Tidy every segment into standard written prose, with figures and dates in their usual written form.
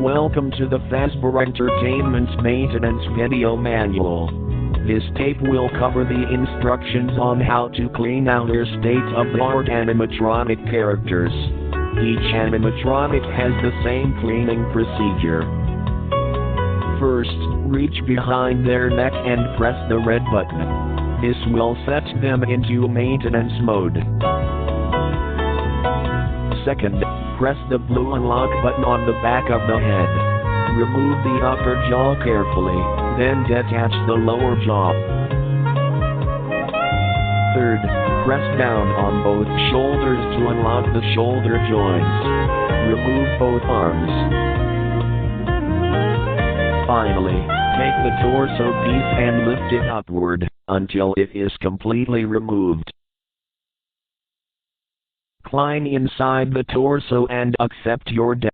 Welcome to the Fazbear Entertainment's maintenance video manual. This tape will cover the instructions on how to clean out your state-of-the-art animatronic characters. Each animatronic has the same cleaning procedure. First, reach behind their neck and press the red button. This will set them into maintenance mode. Second, press the blue unlock button on the back of the head. Remove the upper jaw carefully, then detach the lower jaw. Third, press down on both shoulders to unlock the shoulder joints. Remove both arms. Finally, take the torso piece and lift it upward until it is completely removed. Climb inside the torso and accept your death.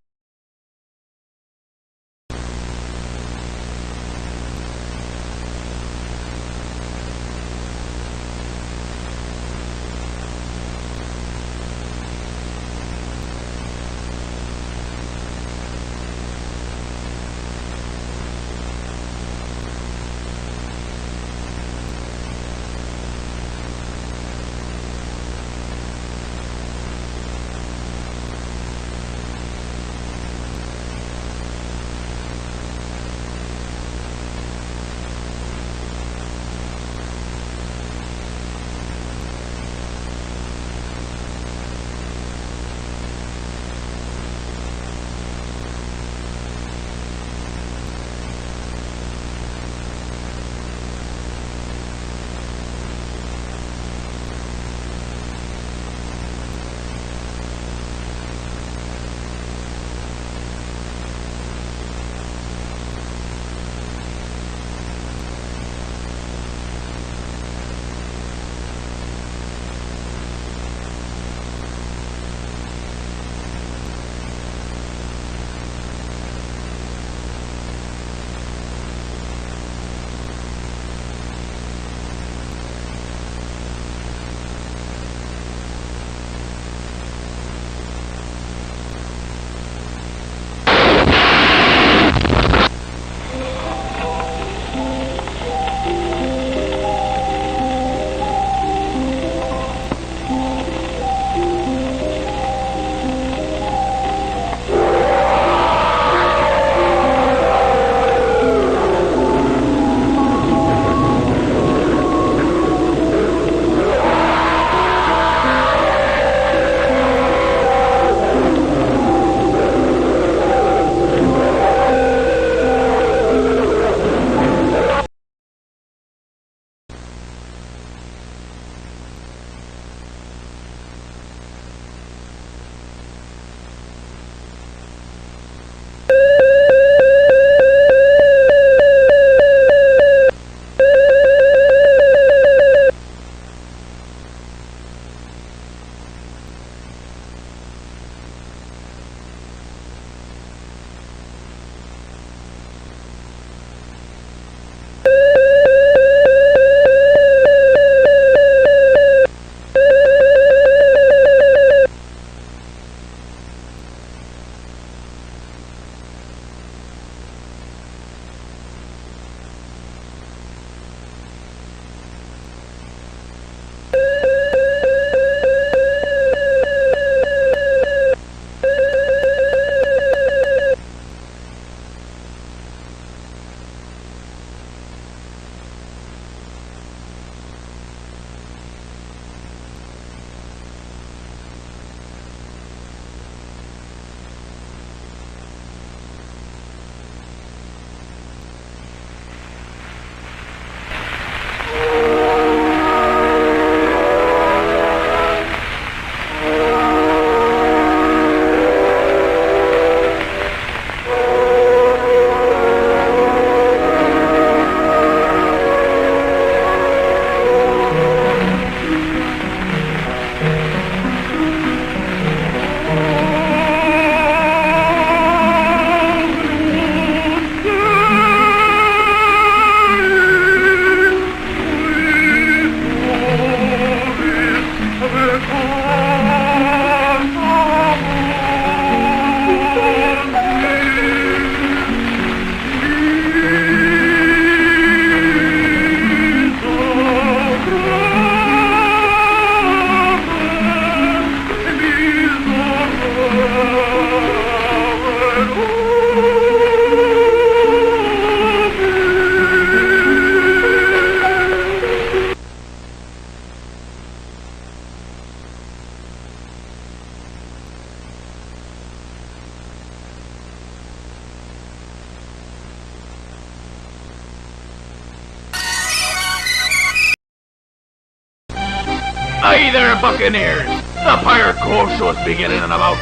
Buccaneers! The Pirate Cove show's beginning in about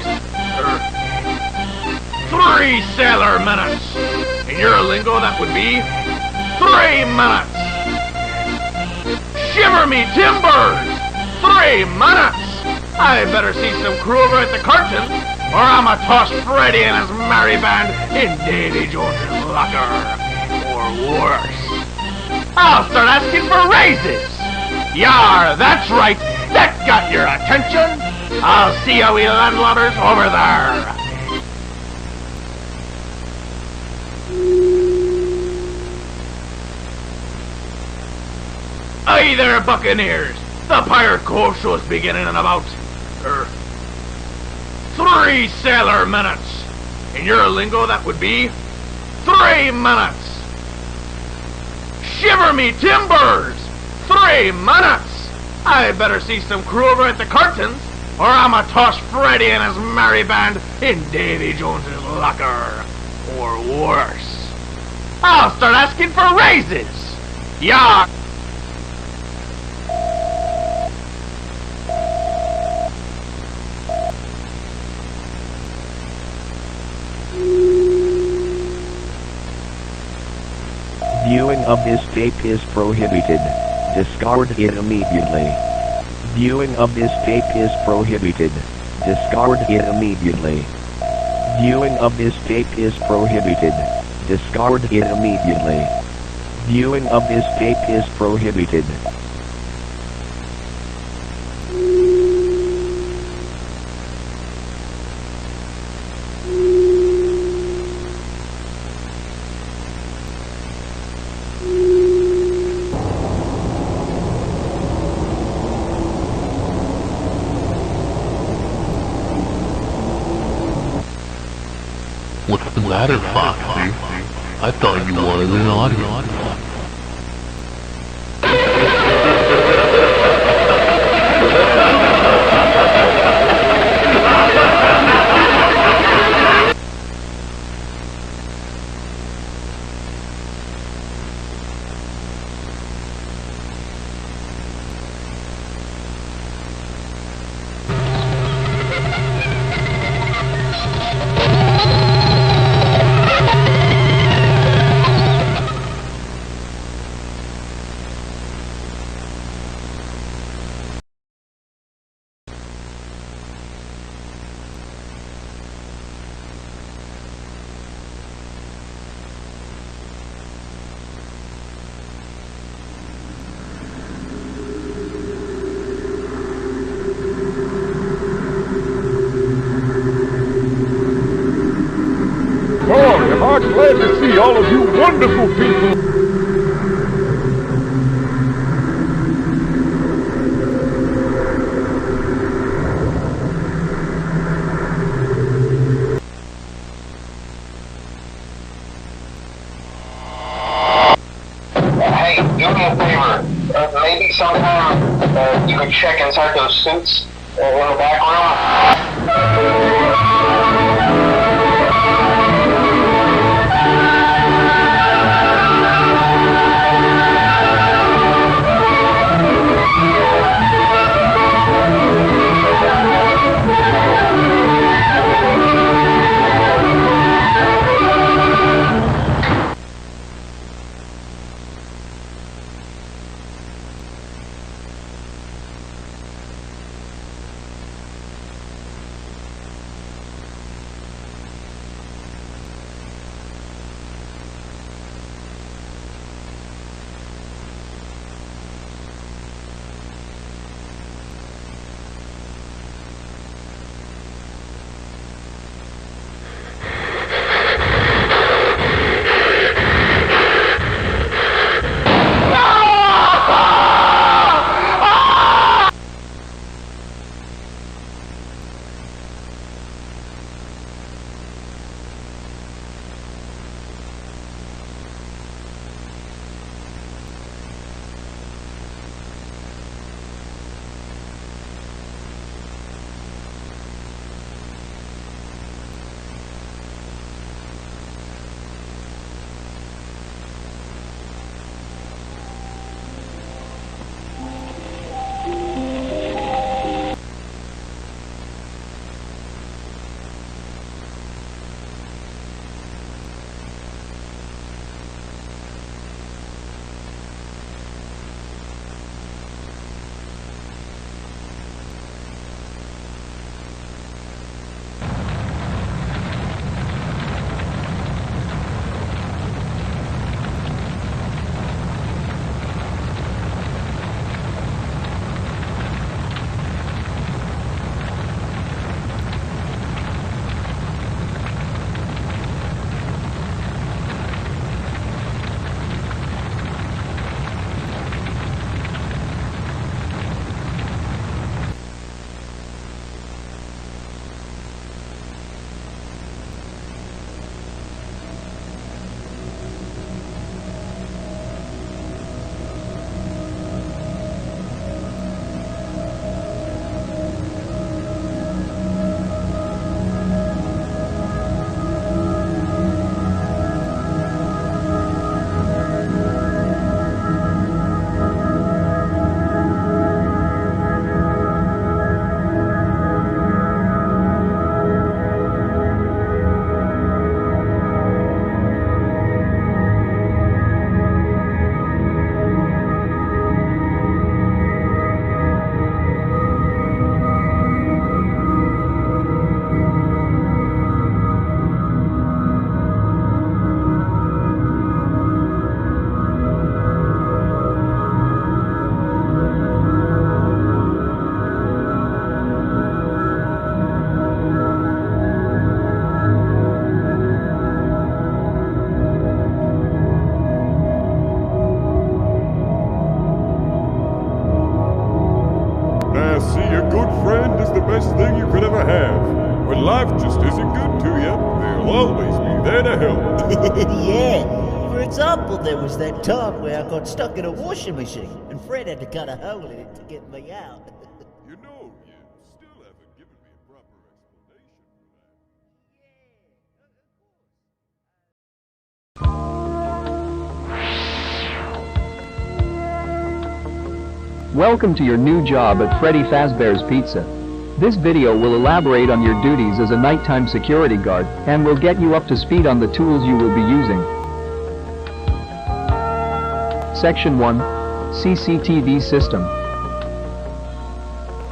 3 sailor minutes. In your lingo, that would be 3 minutes. Shiver me timbers! 3 minutes! I better see some crew over at the curtain, or I'ma toss Freddy and his merry band in Davy Jones's locker. Or worse. I'll start asking for raises! Yar, that's right! That got your attention! I'll see you we landlubbers over there! Hey there, Buccaneers! The Pirate Cove show's beginning in about 3 sailor minutes. In your lingo, that would be 3 minutes. Shiver me timbers! 3 minutes! I better see some crew over at the curtains, or I'ma toss Freddy and his merry band in Davy Jones's locker. Or worse. I'll start asking for raises! Yeah. Viewing of this tape is prohibited. Discard it immediately. Viewing of this tape is prohibited. Discard it immediately. Viewing of this tape is prohibited. Discard it immediately. Viewing of this tape is prohibited. What's the matter, Foxy? I thought you wanted an audience. I'm glad to see all of you wonderful people. Hey, do me a favor. Maybe sometime you could check inside those suits in the back room. life just isn't good to you, they'll always be there to help. Yeah. For example, there was that time where I got stuck in a washing machine, and Fred had to cut a hole in it to get me out. You know, you still haven't given me a proper explanation for that. Welcome to your new job at Freddy Fazbear's Pizza. This video will elaborate on your duties as a nighttime security guard and will get you up to speed on the tools you will be using. Section 1. CCTV System.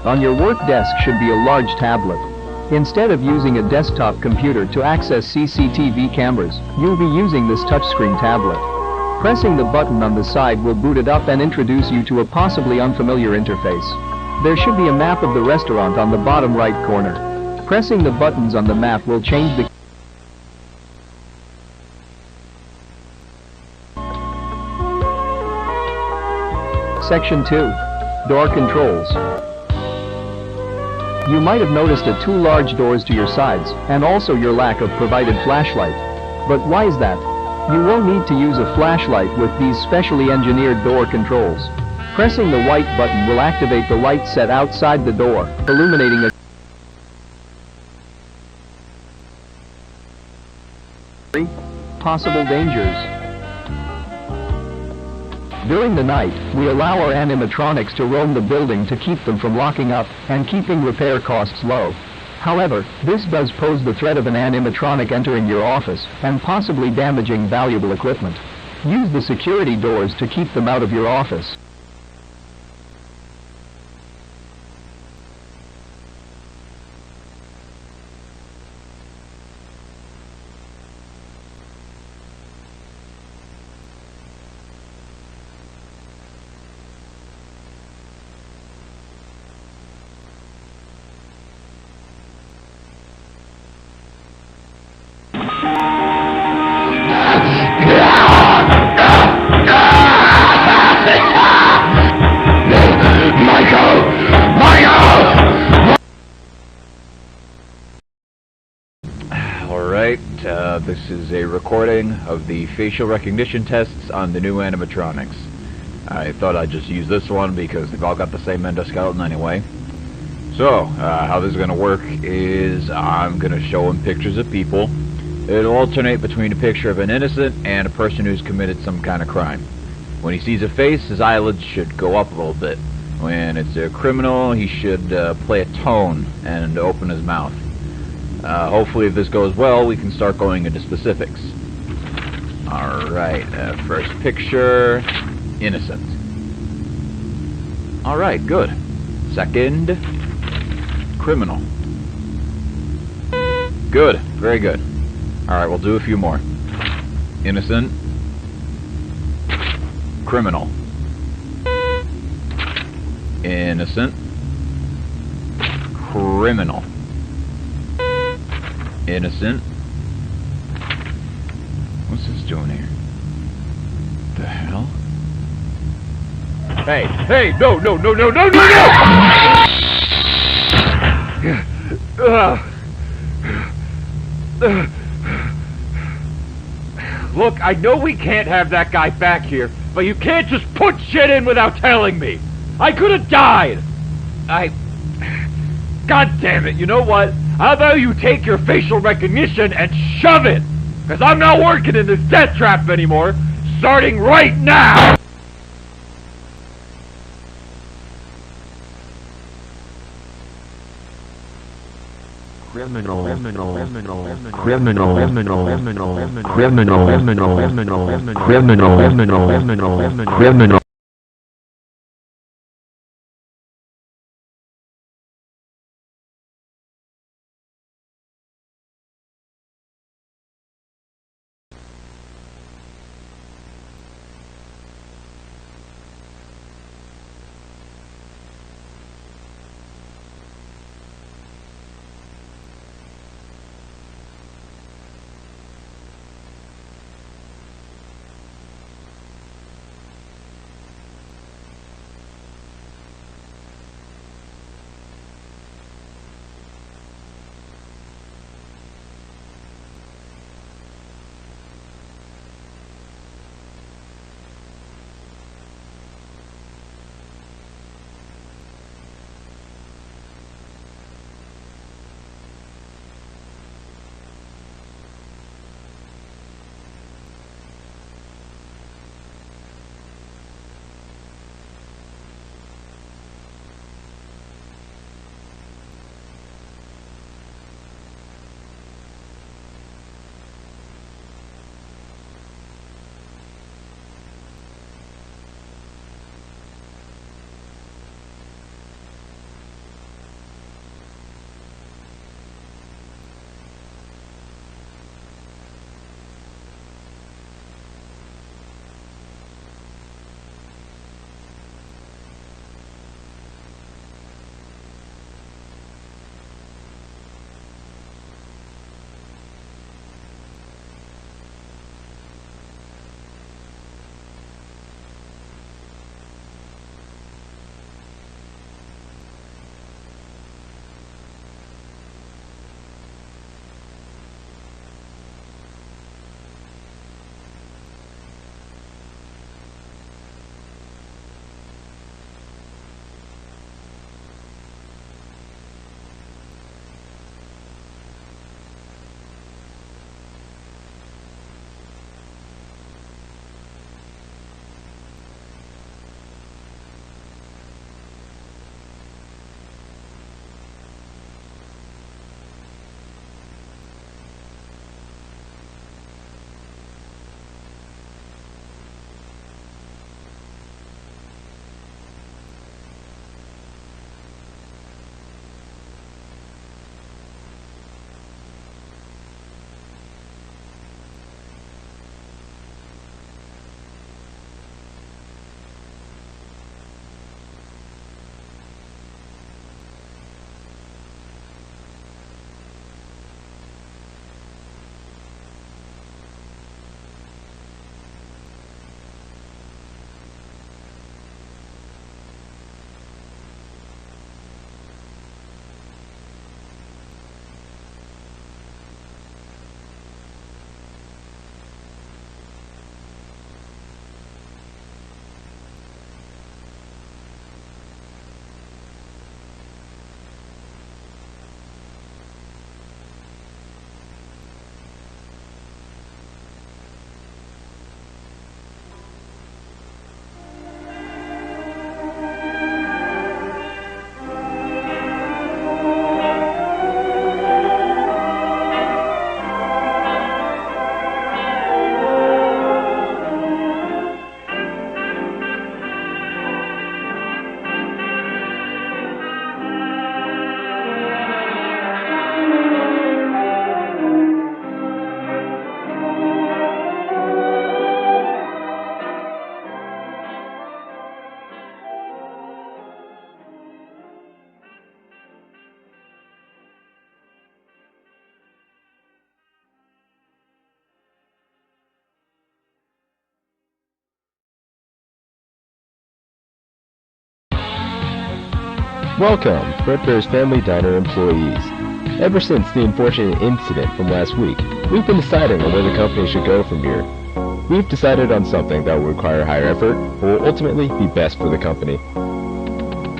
On your work desk should be a large tablet. Instead of using a desktop computer to access CCTV cameras, you'll be using this touchscreen tablet. Pressing the button on the side will boot it up and introduce you to a possibly unfamiliar interface. There should be a map of the restaurant on the bottom right corner. Pressing the buttons on the map will change the Section 2. Door Controls. You might have noticed the two large doors to your sides, and also your lack of provided flashlight. But why is that? You won't need to use a flashlight with these specially engineered door controls. Pressing the white button will activate the light set outside the door, illuminating possible dangers. During the night, we allow our animatronics to roam the building to keep them from locking up and keeping repair costs low. However, this does pose the threat of an animatronic entering your office and possibly damaging valuable equipment. Use the security doors to keep them out of your office. This is a recording of the facial recognition tests on the new animatronics. I thought I'd just use this one because they've all got the same endoskeleton anyway. So, how this is going to work is I'm going to show him pictures of people. It'll alternate between a picture of an innocent and a person who's committed some kind of crime. When he sees a face, his eyelids should go up a little bit. When it's a criminal, he should play a tone and open his mouth. Hopefully if this goes well, we can start going into specifics. Alright, first picture, innocent. Alright, good. Second, criminal. Good, very good. Alright, we'll do a few more. Innocent. Criminal. Innocent. Criminal. Innocent. What's this doing here? The hell? Hey, hey, no, no, no, no, no, no, no! Look, I know we can't have that guy back here, but you can't just put shit in without telling me! I could have died! God damn it, you know what? How about you take your facial recognition and shove it? Because I'm not working in this death trap anymore, starting right now! Criminal, criminal, criminal, criminal, criminal, criminal, criminal, criminal, criminal, criminal, criminal, criminal. Welcome, Fredbear's Family Diner employees. Ever since the unfortunate incident from last week, we've been deciding on where the company should go from here. We've decided on something that will require higher effort, but will ultimately be best for the company.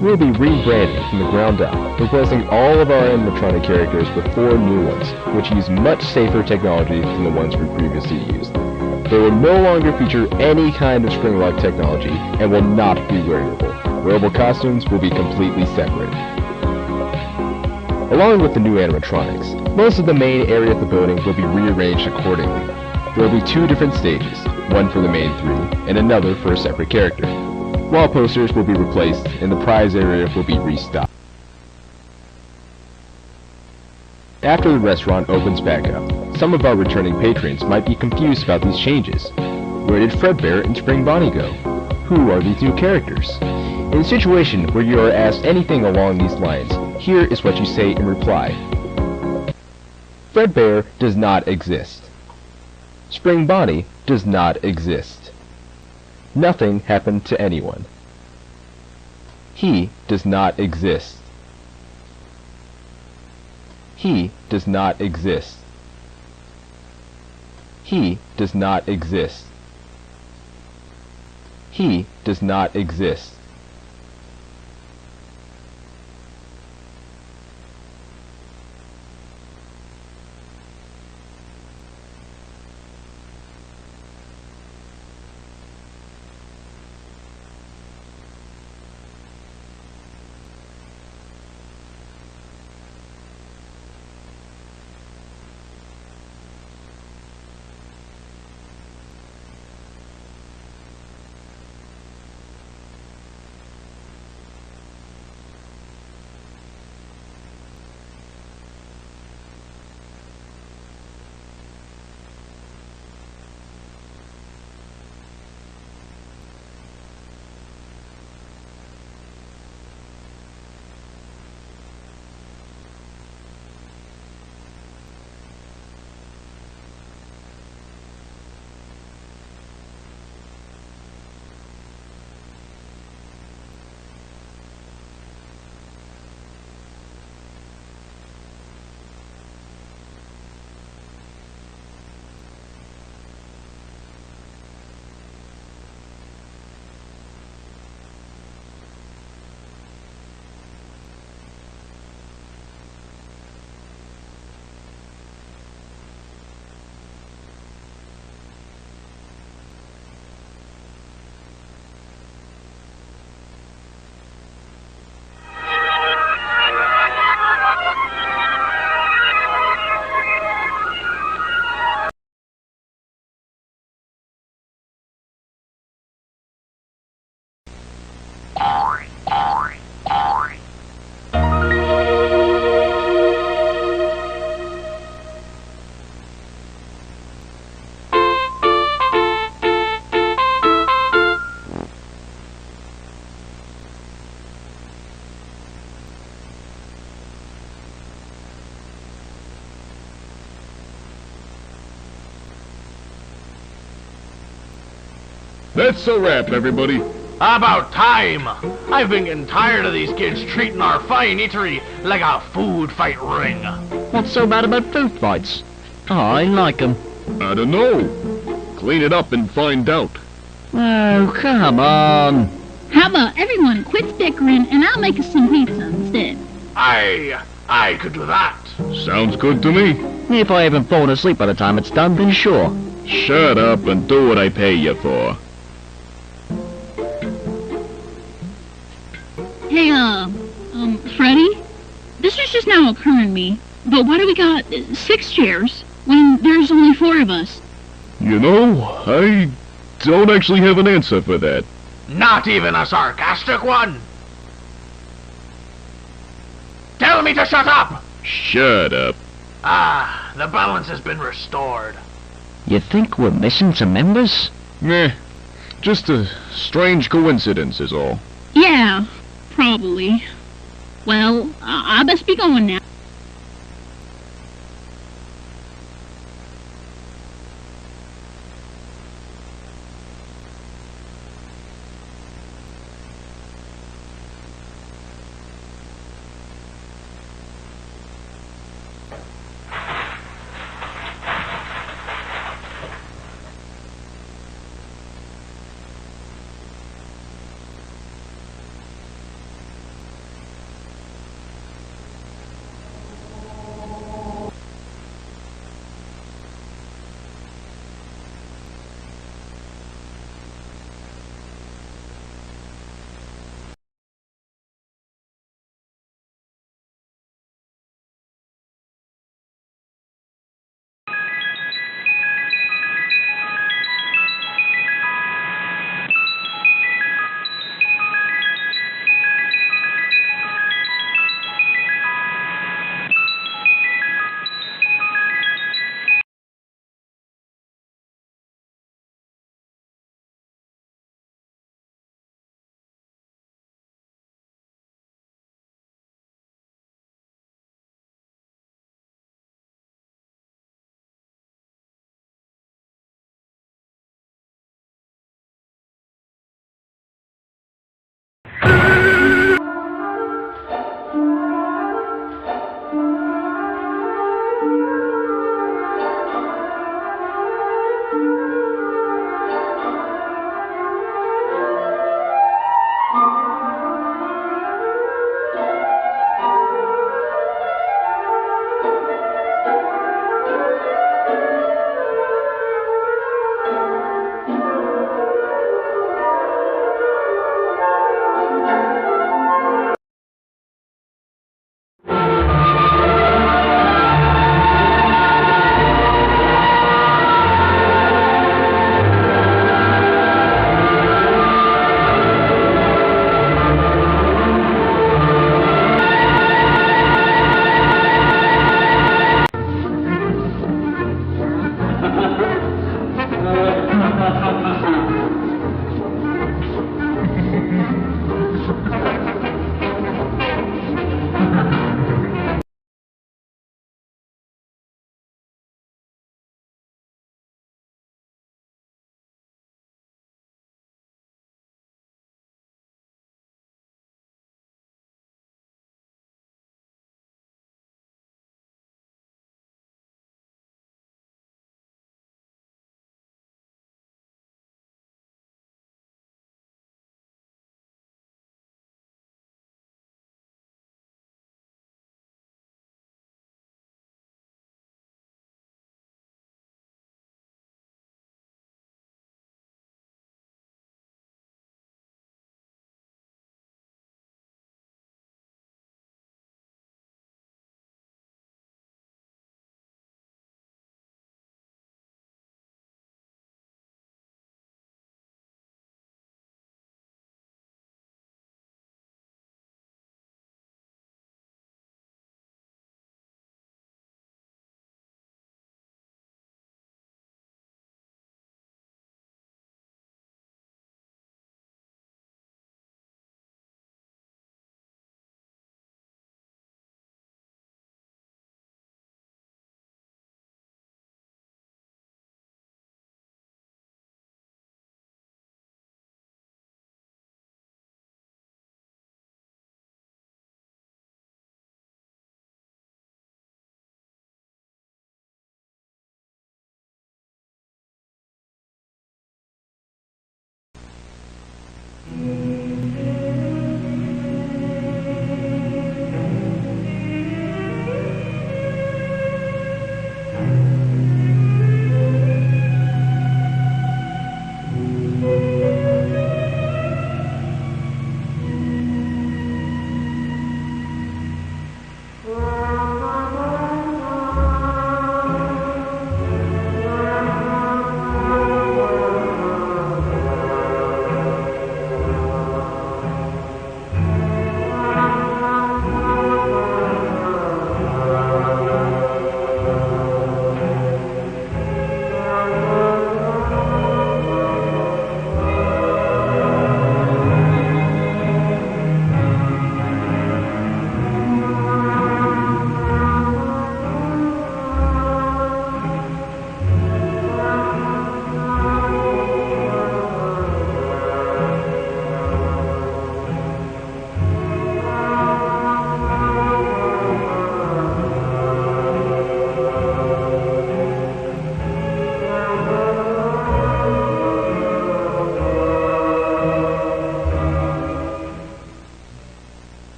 We'll be rebranding from the ground up, replacing all of our animatronic characters with 4 new ones, which use much safer technology than the ones we previously used. They will no longer feature any kind of spring-lock technology, and will not be wearable. Wearable costumes will be completely separate. Along with the new animatronics, most of the main area of the building will be rearranged accordingly. There will be 2 different stages, one for the main 3, and another for a separate character. Wall posters will be replaced, and the prize area will be restocked. After the restaurant opens back up, some of our returning patrons might be confused about these changes. Where did Fredbear and Spring Bonnie go? Who are these new characters? In a situation where you are asked anything along these lines, here is what you say in reply. Fredbear does not exist. Spring Bonnie does not exist. Nothing happened to anyone. He does not exist. He does not exist. He does not exist. He does not exist. That's a wrap, everybody. About time! I've been getting tired of these kids treating our fine eatery like a food fight ring. What's so bad about food fights? I like 'em. I don't know. Clean it up and find out. Oh, come on. How about everyone quits bickering and I'll make us some pizza instead? I could do that. Sounds good to me. If I haven't fallen asleep by the time it's done, then sure. Shut up and do what I pay you for. Hey, Freddy? This is just now occurring to me, but why do we got 6 chairs when there's only 4 of us? You know, I don't actually have an answer for that. Not even a sarcastic one. Tell me to shut up! Shut up. Ah, the balance has been restored. You think we're missing some members? Meh. Just a strange coincidence is all. Yeah, probably. Well, I best be going now.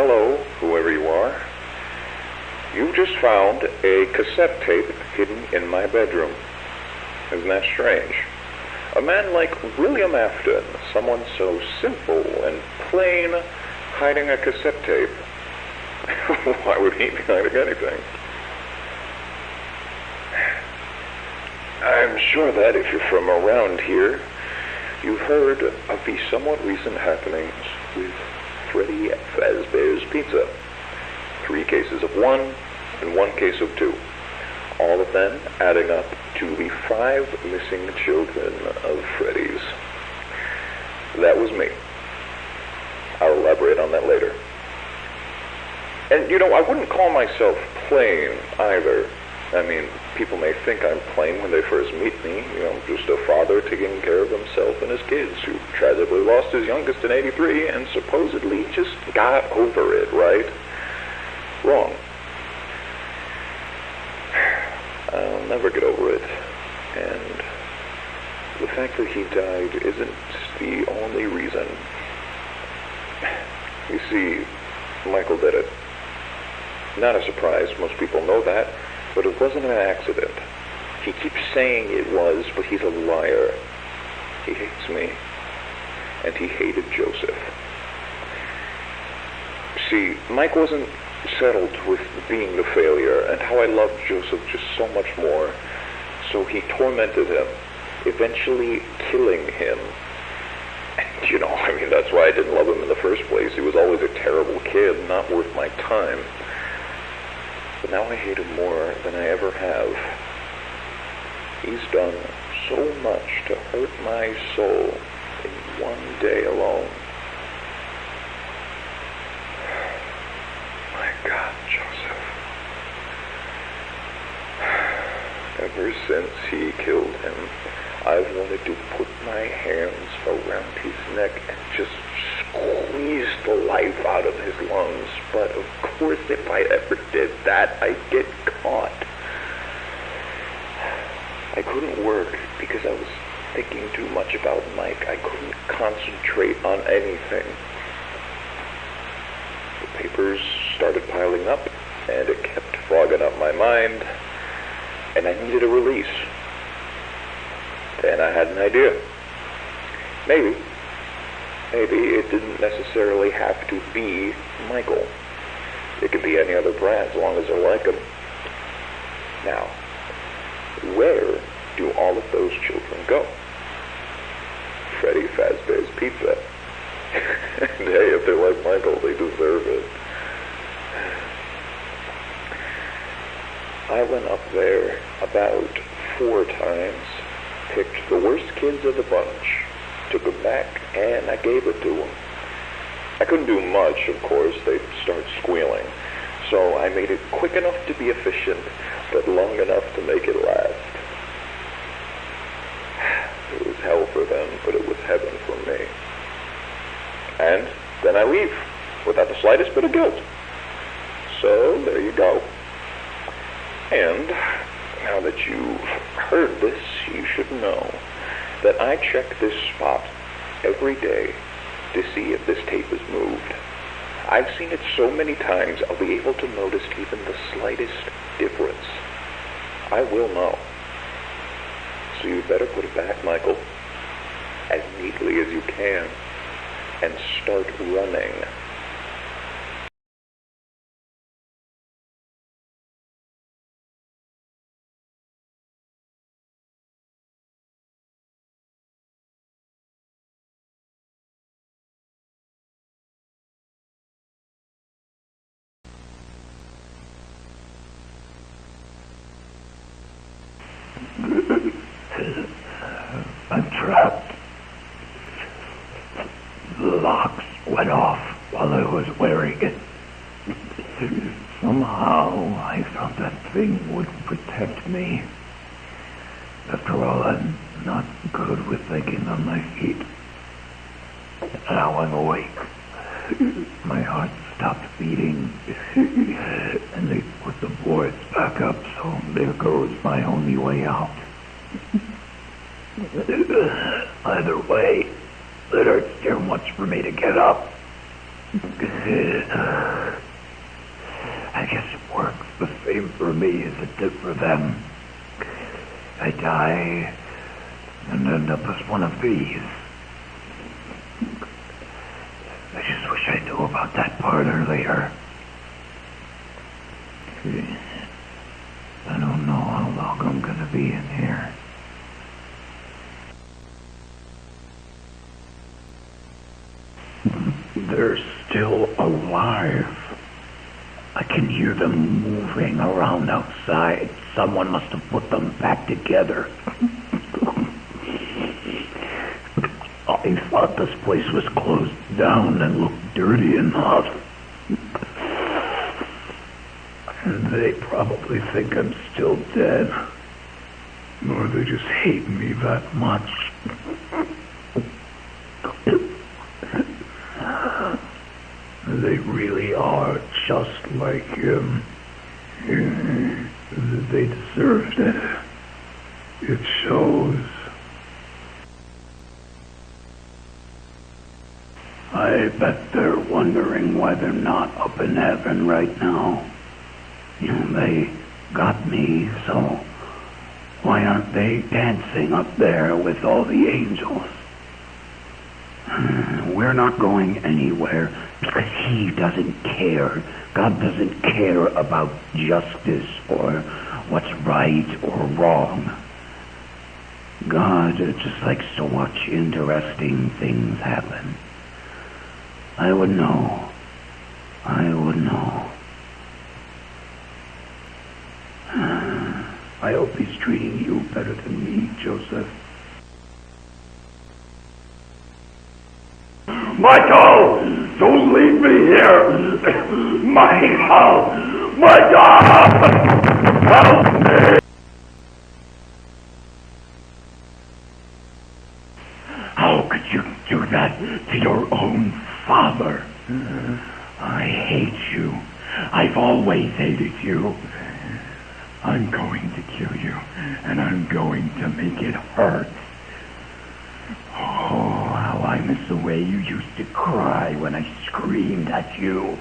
Hello, whoever you are. You just found a cassette tape hidden in my bedroom. Isn't that strange? A man like William Afton, someone so simple and plain, hiding a cassette tape. Why would he be hiding anything? I'm sure that if you're from around here, you've heard of the somewhat recent happenings with Freddy Fazbear's Pizza. 3 cases of 1 and 1 case of 2. All of them adding up to the 5 missing children of Freddy's. That was me. I'll elaborate on that later. And, you know, I wouldn't call myself plain either. I mean, people may think I'm plain when they first meet me. You know, just a father taking care of himself and his kids who tragically lost his youngest in '83 and supposedly just got over it, right? Wrong. I'll never get over it. And the fact that he died isn't the only reason. You see, Michael did it. Not a surprise, most people know that. But it wasn't an accident. He keeps saying it was, but he's a liar. He hates me. And he hated Joseph. See, Mike wasn't settled with being the failure, and how I loved Joseph just so much more. So he tormented him, eventually killing him. And, you know, I mean, that's why I didn't love him in the first place. He was always a terrible kid, not worth my time. But now I hate him more than I ever have. He's done so much to hurt my soul in one day alone. My God, Joseph. Ever since he killed him, I've wanted to put my hands around his neck and just squeeze the life out of his lungs. But of course, if I ever did that, I'd get caught. I couldn't work because I was thinking too much about Mike. I couldn't concentrate on anything. The papers started piling up, and it kept fogging up my mind, and I needed a release. And I had an idea. Maybe it didn't necessarily have to be Michael. It could be any other brand as long as I like them. Now, where do all of those children go? Freddy Fazbear's Pizza. And hey, if they're like Michael, they deserve it. I went up there about 4 times, picked the worst kids of the bunch, took them back, and I gave it to them. I couldn't do much, of course. They'd start squealing. So I made it quick enough to be efficient, but long enough to make it last. It was hell for them, but it was heaven for me. And then I leave, without the slightest bit of guilt. So there you go. And now that you've heard this, you should know that I check this spot every day to see if this tape is moved. I've seen it so many times, I'll be able to notice even the slightest difference. I will know. So you better put it back, Michael, as neatly as you can, and start running. I'm trapped. The locks went off while I was wearing it. Somehow I thought that thing would protect me. After all, I'm not good with thinking on my feet. Now I'm awake. My heart stopped beating, and they put the boards back up, so there goes my only way out. Either way, it hurts too much for me to get up. I guess it works the same for me as it did for them. I die and end up as one of these. I just wish I knew about that part earlier. I don't know how long I'm gonna be in here. They're still alive. I can hear them moving around outside. Someone must have put them back together. I thought this place was closed down and looked dirty enough. And they probably think I'm still dead. Or they just hate me that much. They really are just like him. They deserved it. It shows. I bet they're wondering why they're not up in heaven right now. They got me, so why aren't they dancing up there with all the angels? We're not going anywhere because he doesn't care. God doesn't care about justice or what's right or wrong. God just likes to watch interesting things happen. I would know. I would know. I hope he's treating you better than me, Joseph. Michael! Don't leave me here! Michael! Michael! Help me! How could you do that to your own father? I hate you. I've always hated you. I'm going to kill you, and I'm going to make it hurt. Oh, how I miss the way you used to cry when I screamed at you.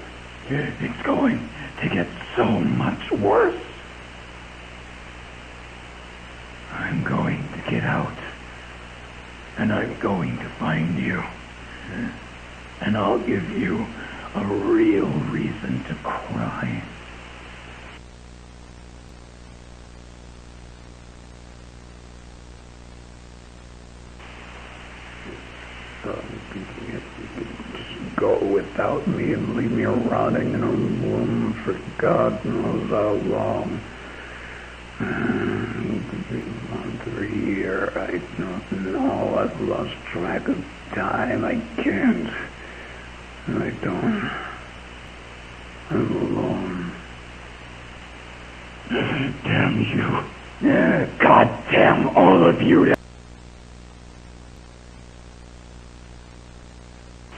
It's going to get so much worse. I'm going to get out, and I'm going to find you, and I'll give you a real reason to cry. You can just go without me and leave me rotting in a room for God knows how long. Month or a year, I don't know. I've lost track of time. I can't. I don't. I'm alone. Damn you. God damn all of you.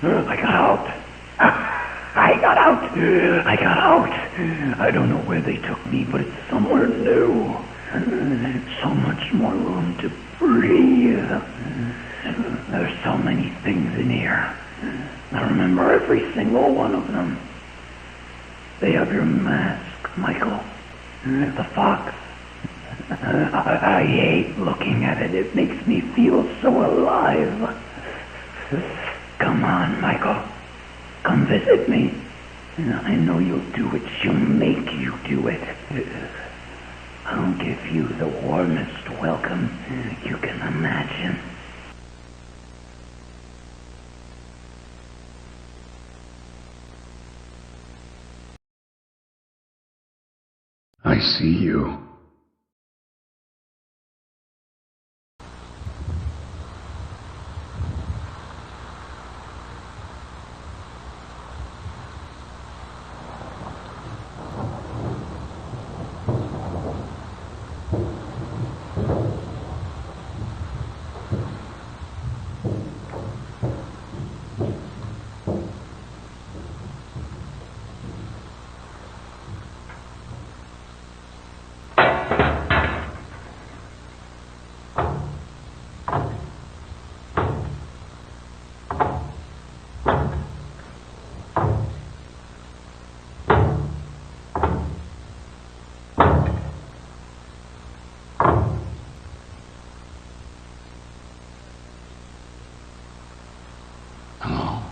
I got out. I got out. I don't know where they took me, but it's somewhere new. So much more room to breathe. There's so many things in here. I remember every single one of them. They have your mask, Michael. The fox. I hate looking at it. It makes me feel so alive. Come on, Michael. Come visit me. I know you'll do it. She'll make you do it. I'll give you the warmest welcome you can imagine. I see you. Hello?